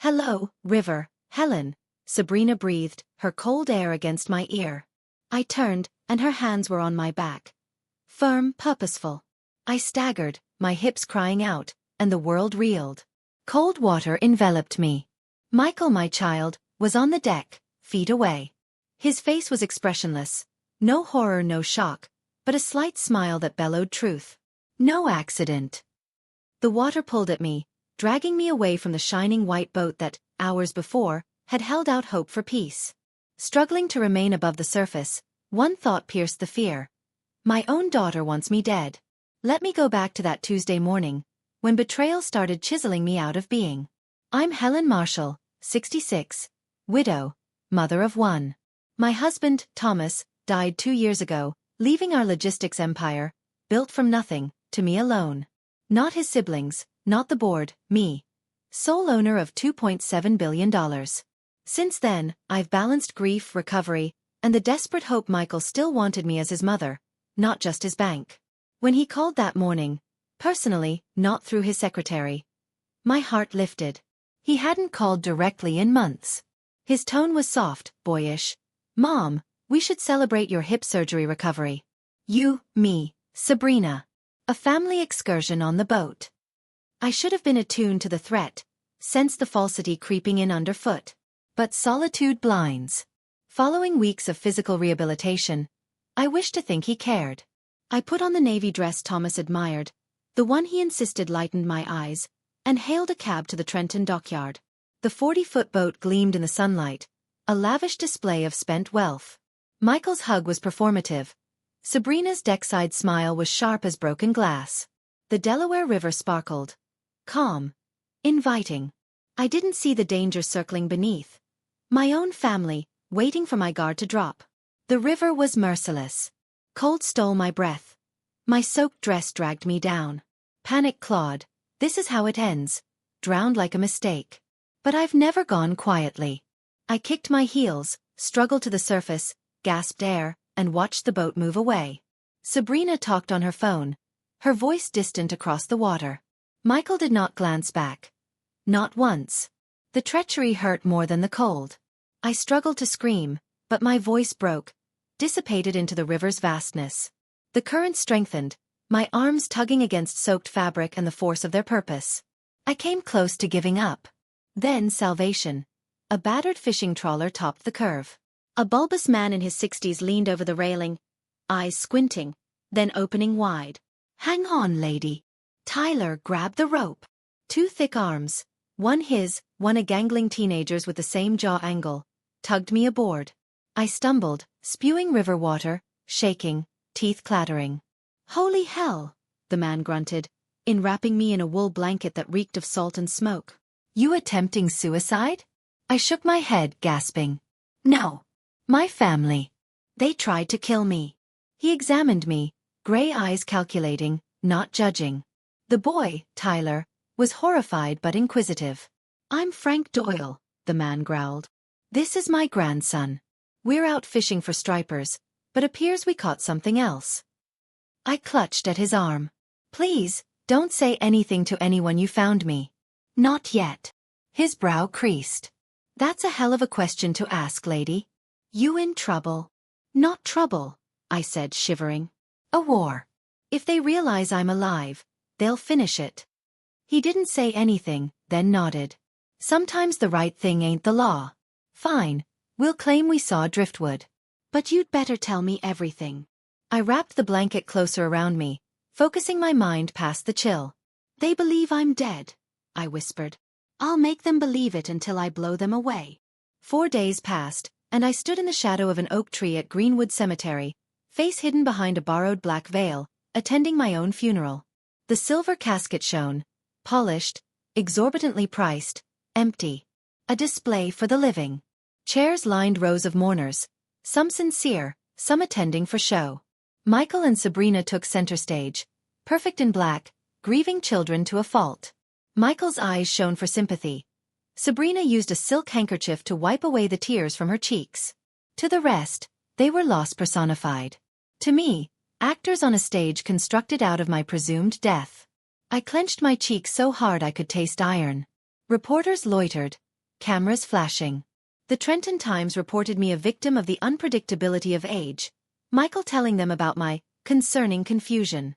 Hello, River, Helen, Sabrina breathed, her cold air against my ear. I turned, and her hands were on my back. Firm, purposeful. I staggered, my hips crying out, and the world reeled. Cold water enveloped me. Michael, my child, was on the deck, feet away. His face was expressionless. No horror, no shock, but a slight smile that bellowed truth. No accident. The water pulled at me, dragging me away from the shining white boat that, hours before, had held out hope for peace. Struggling to remain above the surface, one thought pierced the fear. My own daughter wants me dead. Let me go back to that Tuesday morning, when betrayal started chiseling me out of being. I'm Helen Marshall, 66, widow, mother of one. My husband, Thomas, died 2 years ago, leaving our logistics empire, built from nothing, to me alone. Not his siblings, not the board, me. Sole owner of $2.7 billion. Since then, I've balanced grief, recovery, and the desperate hope Michael still wanted me as his mother, not just his bank. When he called that morning, personally, not through his secretary, my heart lifted. He hadn't called directly in months. His tone was soft, boyish. Mom, we should celebrate your hip surgery recovery. You, me, Sabrina. A family excursion on the boat. I should have been attuned to the threat, sensed the falsity creeping in underfoot. But solitude blinds. Following weeks of physical rehabilitation, I wished to think he cared. I put on the navy dress Thomas admired, the one he insisted lightened my eyes, and hailed a cab to the Trenton dockyard. The 40-foot boat gleamed in the sunlight, a lavish display of spent wealth. Michael's hug was performative. Sabrina's deckside smile was sharp as broken glass. The Delaware River sparkled. Calm. Inviting. I didn't see the danger circling beneath. My own family, waiting for my guard to drop. The river was merciless. Cold stole my breath. My soaked dress dragged me down. Panic clawed. This is how it ends. Drowned like a mistake. But I've never gone quietly. I kicked my heels, struggled to the surface, gasped air, and watched the boat move away. Sabrina talked on her phone, her voice distant across the water. Michael did not glance back. Not once. The treachery hurt more than the cold. I struggled to scream, but my voice broke, dissipated into the river's vastness. The current strengthened, my arms tugging against soaked fabric and the force of their purpose. I came close to giving up. Then salvation. A battered fishing trawler topped the curve. A bulbous man in his 60s leaned over the railing, eyes squinting, then opening wide. Hang on, lady. Tyler grabbed the rope. 2 thick arms, one his, one a gangling teenager's with the same jaw angle, tugged me aboard. I stumbled, spewing river water, shaking, teeth clattering. Holy hell, the man grunted, enwrapping me in a wool blanket that reeked of salt and smoke. You attempting suicide? I shook my head, gasping. No. My family. They tried to kill me. He examined me, gray eyes calculating, not judging. The boy, Tyler, was horrified but inquisitive. I'm Frank Doyle, the man growled. This is my grandson. We're out fishing for stripers, but appears we caught something else. I clutched at his arm. Please, don't say anything to anyone you found me. Not yet. His brow creased. That's a hell of a question to ask, lady. You in trouble? Not trouble, I said, shivering. A war. If they realize I'm alive, they'll finish it. He didn't say anything, then nodded. Sometimes the right thing ain't the law. Fine, we'll claim we saw driftwood. But you'd better tell me everything. I wrapped the blanket closer around me, focusing my mind past the chill. They believe I'm dead, I whispered. I'll make them believe it until I blow them away. 4 days passed, and I stood in the shadow of an oak tree at Greenwood Cemetery, face hidden behind a borrowed black veil, attending my own funeral. The silver casket shone, polished, exorbitantly priced, empty. A display for the living. Chairs lined rows of mourners, some sincere, some attending for show. Michael and Sabrina took center stage, perfect in black, grieving children to a fault. Michael's eyes shone for sympathy. Sabrina used a silk handkerchief to wipe away the tears from her cheeks. To the rest, they were loss personified. To me, actors on a stage constructed out of my presumed death. I clenched my cheeks so hard I could taste iron. Reporters loitered, cameras flashing. The Trenton Times reported me a victim of the unpredictability of age, Michael telling them about my concerning confusion.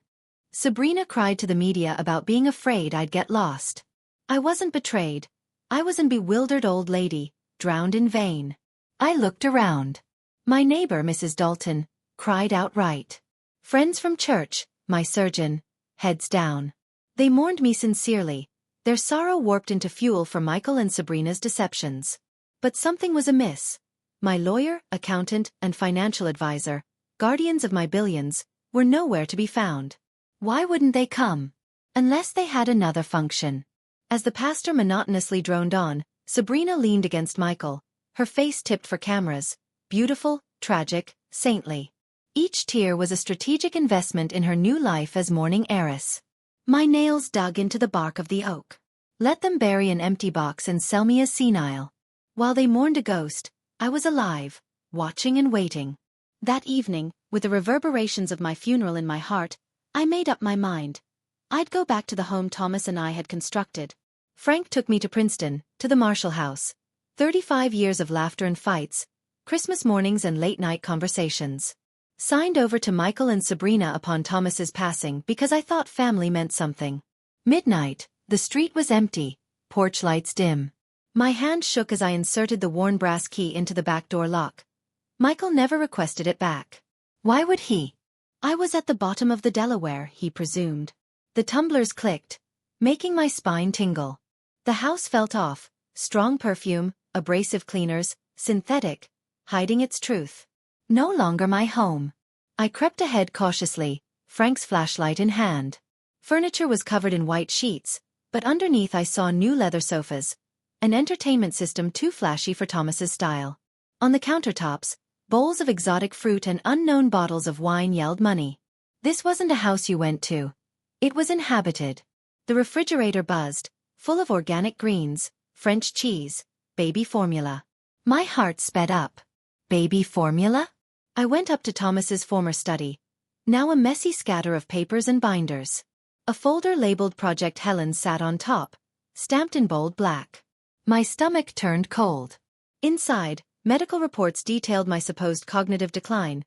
Sabrina cried to the media about being afraid I'd get lost. I wasn't betrayed. I was an bewildered old lady, drowned in vain. I looked around. My neighbor, Mrs. Dalton, cried outright. Friends from church, my surgeon, heads down. They mourned me sincerely, their sorrow warped into fuel for Michael and Sabrina's deceptions. But something was amiss. My lawyer, accountant, and financial advisor, guardians of my billions, were nowhere to be found. Why wouldn't they come? Unless they had another function. As the pastor monotonously droned on, Sabrina leaned against Michael, her face tipped for cameras, beautiful, tragic, saintly. Each tear was a strategic investment in her new life as mourning heiress. My nails dug into the bark of the oak. Let them bury an empty box and sell me as senile. While they mourned a ghost, I was alive, watching and waiting. That evening, with the reverberations of my funeral in my heart, I made up my mind. I'd go back to the home Thomas and I had constructed. Frank took me to Princeton, to the Marshall House. 35 years of laughter and fights, Christmas mornings and late-night conversations. Signed over to Michael and Sabrina upon Thomas's passing because I thought family meant something. Midnight, the street was empty, porch lights dim. My hand shook as I inserted the worn brass key into the back door lock. Michael never requested it back. Why would he? I was at the bottom of the Delaware, he presumed. The tumblers clicked, making my spine tingle. The house felt off, strong perfume, abrasive cleaners, synthetic, hiding its truth. No longer my home. I crept ahead cautiously, Frank's flashlight in hand. Furniture was covered in white sheets, but underneath I saw new leather sofas, an entertainment system too flashy for Thomas's style. On the countertops, bowls of exotic fruit and unknown bottles of wine yelled money. This wasn't a house you went to. It was inhabited. The refrigerator buzzed, full of organic greens, French cheese, baby formula. My heart sped up. Baby formula? I went up to Thomas's former study, now a messy scatter of papers and binders. A folder labeled Project Helen sat on top, stamped in bold black. My stomach turned cold. Inside, medical reports detailed my supposed cognitive decline,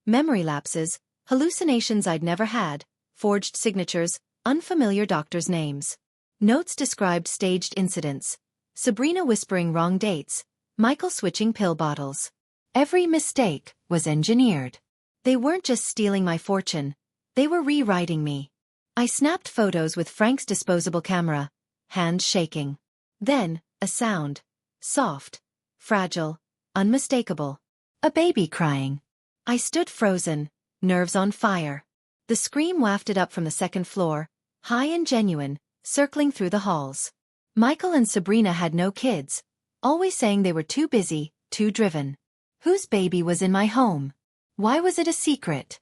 memory lapses, hallucinations I'd never had, forged signatures, unfamiliar doctors' names. Notes described staged incidents, Sabrina whispering wrong dates, Michael switching pill bottles. Every mistake was engineered. They weren't just stealing my fortune, they were rewriting me. I snapped photos with Frank's disposable camera, hands shaking. Then, a sound. Soft, fragile, unmistakable. A baby crying. I stood frozen, nerves on fire. The scream wafted up from the second floor, high and genuine, circling through the halls. Michael and Sabrina had no kids, always saying they were too busy, too driven. Whose baby was in my home? Why was it a secret?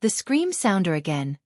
The scream sounder again.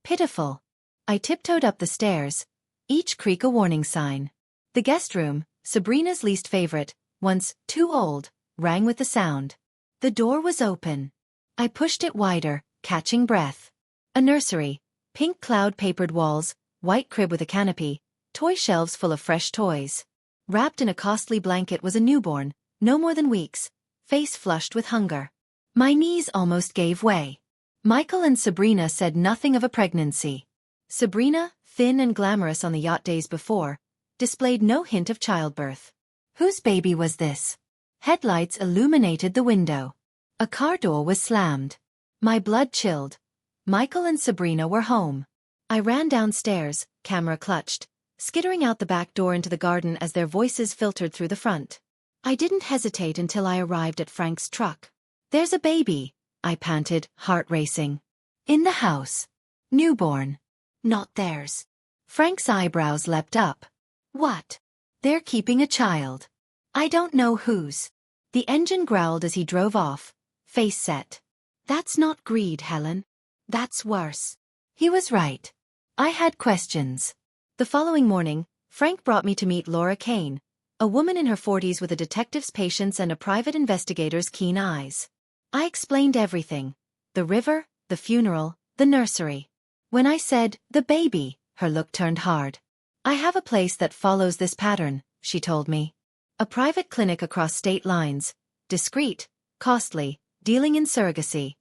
Pitiful. I tiptoed up the stairs, each creak a warning sign. The guest room, Sabrina's least favorite, once too old, rang with the sound. The door was open. I pushed it wider, catching breath. A nursery, pink cloud-papered walls, white crib with a canopy, toy shelves full of fresh toys. Wrapped in a costly blanket was a newborn, no more than weeks, face flushed with hunger. My knees almost gave way. Michael and Sabrina said nothing of a pregnancy. Sabrina, thin and glamorous on the yacht days before, displayed no hint of childbirth. Whose baby was this? Headlights illuminated the window. A car door was slammed. My blood chilled. Michael and Sabrina were home. I ran downstairs, camera clutched, skittering out the back door into the garden as their voices filtered through the front. I didn't hesitate until I arrived at Frank's truck. "There's a baby," I panted, heart racing. "In the house. Newborn. Not theirs." Frank's eyebrows leapt up. "What? They're keeping a child. I don't know whose." The engine growled as he drove off, face set. "That's not greed, Helen. That's worse." He was right. I had questions. The following morning, Frank brought me to meet Laura Kane, a woman in her 40s with a detective's patience and a private investigator's keen eyes. I explained everything. The river, the funeral, the nursery. When I said, "the baby," her look turned hard. "I have a place that follows this pattern," she told me. A private clinic across state lines, discreet, costly, dealing in surrogacy.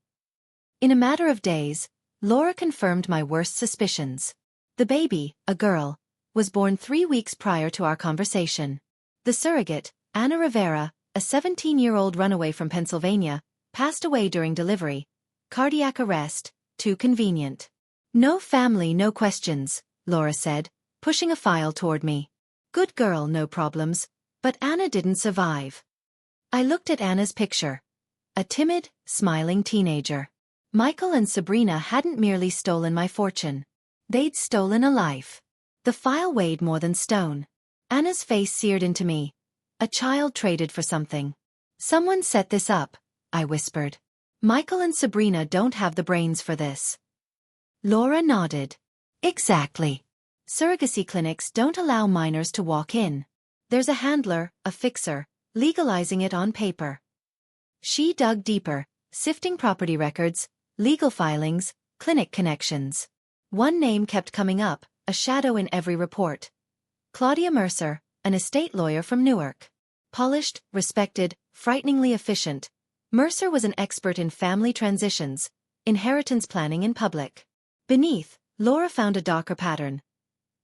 In a matter of days, Laura confirmed my worst suspicions. The baby, a girl, was born 3 weeks prior to our conversation. The surrogate, Anna Rivera, a 17-year-old runaway from Pennsylvania, passed away during delivery. Cardiac arrest, too convenient. No family, no questions, Laura said, pushing a file toward me. Good girl, no problems, but Anna didn't survive. I looked at Anna's picture. A timid, smiling teenager. Michael and Sabrina hadn't merely stolen my fortune. They'd stolen a life. The file weighed more than stone. Anna's face seared into me. A child traded for something. Someone set this up, I whispered. Michael and Sabrina don't have the brains for this. Laura nodded. Exactly. Surrogacy clinics don't allow minors to walk in. There's a handler, a fixer, legalizing it on paper. She dug deeper, sifting property records, legal filings, clinic connections. One name kept coming up, a shadow in every report. Claudia Mercer, an estate lawyer from Newark. Polished, respected, frighteningly efficient. Mercer was an expert in family transitions, inheritance planning in public. Beneath, Laura found a darker pattern.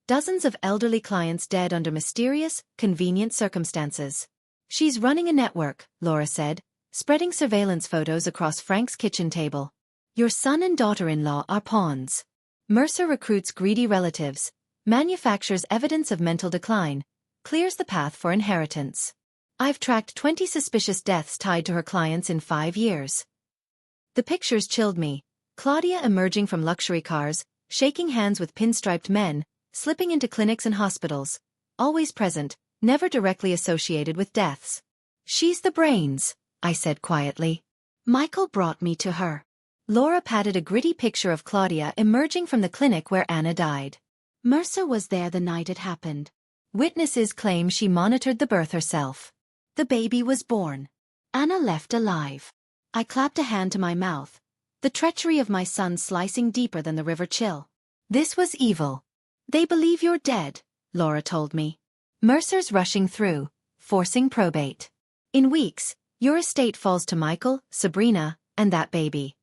Dozens of elderly clients dead under mysterious, convenient circumstances. She's running a network, Laura said, spreading surveillance photos across Frank's kitchen table. Your son and daughter-in-law are pawns. Mercer recruits greedy relatives, manufactures evidence of mental decline, clears the path for inheritance. I've tracked 20 suspicious deaths tied to her clients in 5 years. The pictures chilled me. Claudia emerging from luxury cars, shaking hands with pinstriped men, slipping into clinics and hospitals, always present, never directly associated with deaths. She's the brains, I said quietly. Michael brought me to her. Laura patted a gritty picture of Claudia emerging from the clinic where Anna died. Mercer was there the night it happened. Witnesses claim she monitored the birth herself. The baby was born. Anna left alive. I clapped a hand to my mouth. The treachery of my son slicing deeper than the river chill. This was evil. They believe you're dead, Laura told me. Mercer's rushing through, forcing probate. In weeks, your estate falls to Michael, Sabrina, and that baby.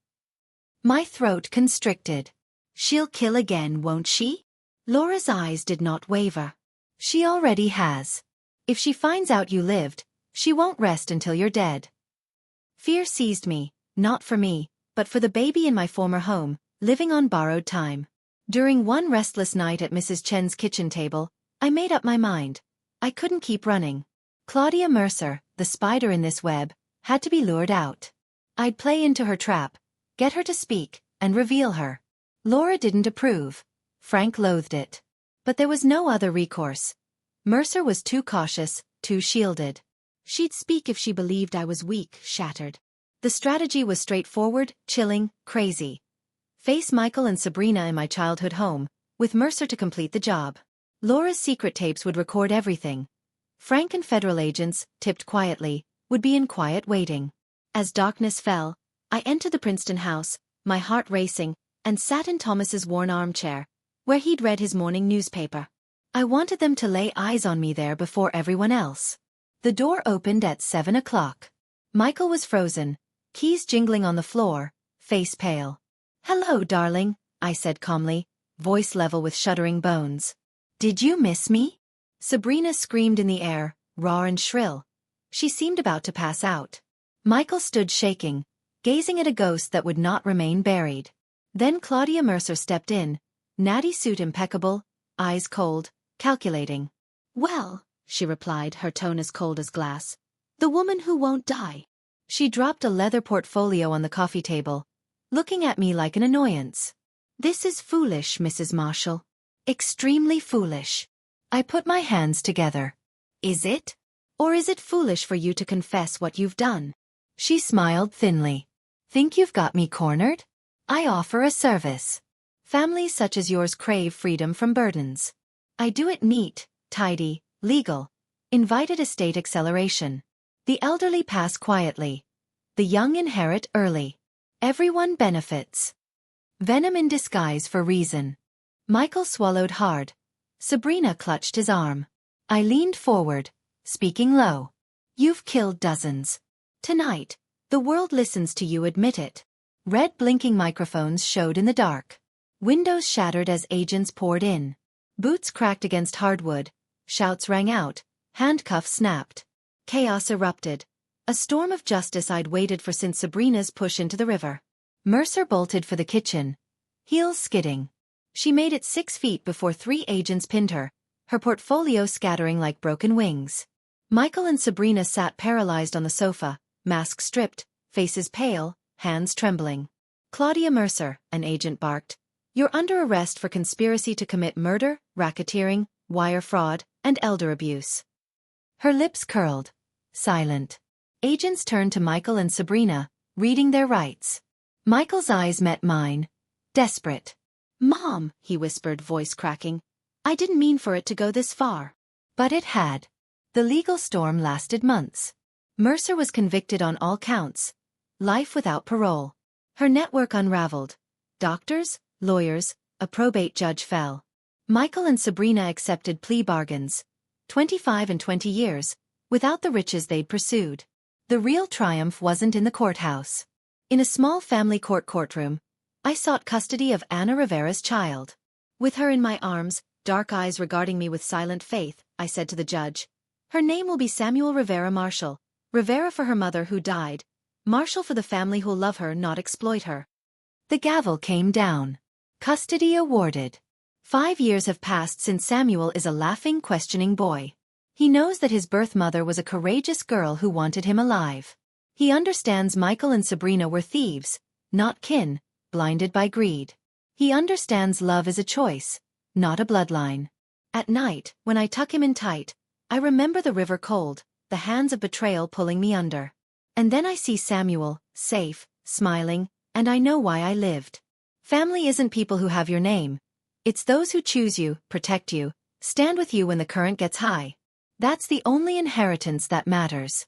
My throat constricted. She'll kill again, won't she? Laura's eyes did not waver. She already has. If she finds out you lived, she won't rest until you're dead. Fear seized me, not for me, but for the baby in my former home, living on borrowed time. During one restless night at Mrs. Chen's kitchen table, I made up my mind. I couldn't keep running. Claudia Mercer, the spider in this web, had to be lured out. I'd play into her trap, get her to speak, and reveal her. Laura didn't approve. Frank loathed it. But there was no other recourse. Mercer was too cautious, too shielded. She'd speak if she believed I was weak, shattered. The strategy was straightforward, chilling, crazy. Face Michael and Sabrina in my childhood home, with Mercer to complete the job. Laura's secret tapes would record everything. Frank and federal agents, tipped quietly, would be in quiet waiting. As darkness fell, I entered the Princeton house, my heart racing, and sat in Thomas's worn armchair, where he'd read his morning newspaper. I wanted them to lay eyes on me there before everyone else. The door opened at 7 o'clock. Michael was frozen, keys jingling on the floor, face pale. Hello, darling, I said calmly, voice level with shuddering bones. Did you miss me? Sabrina screamed in the air, raw and shrill. She seemed about to pass out. Michael stood shaking, gazing at a ghost that would not remain buried. Then Claudia Mercer stepped in, natty suit impeccable, eyes cold, calculating. Well, she replied, her tone as cold as glass. The woman who won't die. She dropped a leather portfolio on the coffee table, looking at me like an annoyance. This is foolish, Mrs. Marshall. Extremely foolish. I put my hands together. Is it? Or is it foolish for you to confess what you've done? She smiled thinly. Think you've got me cornered? I offer a service. Families such as yours crave freedom from burdens. I do it neat, tidy, legal. Invited estate acceleration. The elderly pass quietly. The young inherit early. Everyone benefits. Venom in disguise for reason. Michael swallowed hard. Sabrina clutched his arm. I leaned forward, speaking low. You've killed dozens. Tonight, the world listens to you admit it. Red blinking microphones showed in the dark. Windows shattered as agents poured in. Boots cracked against hardwood. Shouts rang out. Handcuffs snapped. Chaos erupted. A storm of justice I'd waited for since Sabrina's push into the river. Mercer bolted for the kitchen, heels skidding. She made it 6 feet before 3 agents pinned her, her portfolio scattering like broken wings. Michael and Sabrina sat paralyzed on the sofa, masks stripped, faces pale, hands trembling. Claudia Mercer, an agent barked. You're under arrest for conspiracy to commit murder, racketeering, wire fraud, and elder abuse. Her lips curled. Silent. Agents turned to Michael and Sabrina, reading their rights. Michael's eyes met mine. Desperate. Mom, he whispered, voice cracking. I didn't mean for it to go this far. But it had. The legal storm lasted months. Mercer was convicted on all counts. Life without parole. Her network unraveled. Doctors, lawyers, a probate judge fell. Michael and Sabrina accepted plea bargains. 25 and 20 years, without the riches they'd pursued. The real triumph wasn't in the courthouse. In a small family courtroom, I sought custody of Ana Rivera's child. With her in my arms, dark eyes regarding me with silent faith, I said to the judge, her name will be Samuel Rivera Marshall. Rivera for her mother who died. Marshall for the family who'll love her, not exploit her. The gavel came down. Custody awarded. 5 years have passed since Samuel is a laughing, questioning boy. He knows that his birth mother was a courageous girl who wanted him alive. He understands Michael and Sabrina were thieves, not kin, blinded by greed. He understands love is a choice, not a bloodline. At night, when I tuck him in tight, I remember the river cold, the hands of betrayal pulling me under. And then I see Samuel, safe, smiling, and I know why I lived. Family isn't people who have your name. It's those who choose you, protect you, stand with you when the current gets high. That's the only inheritance that matters.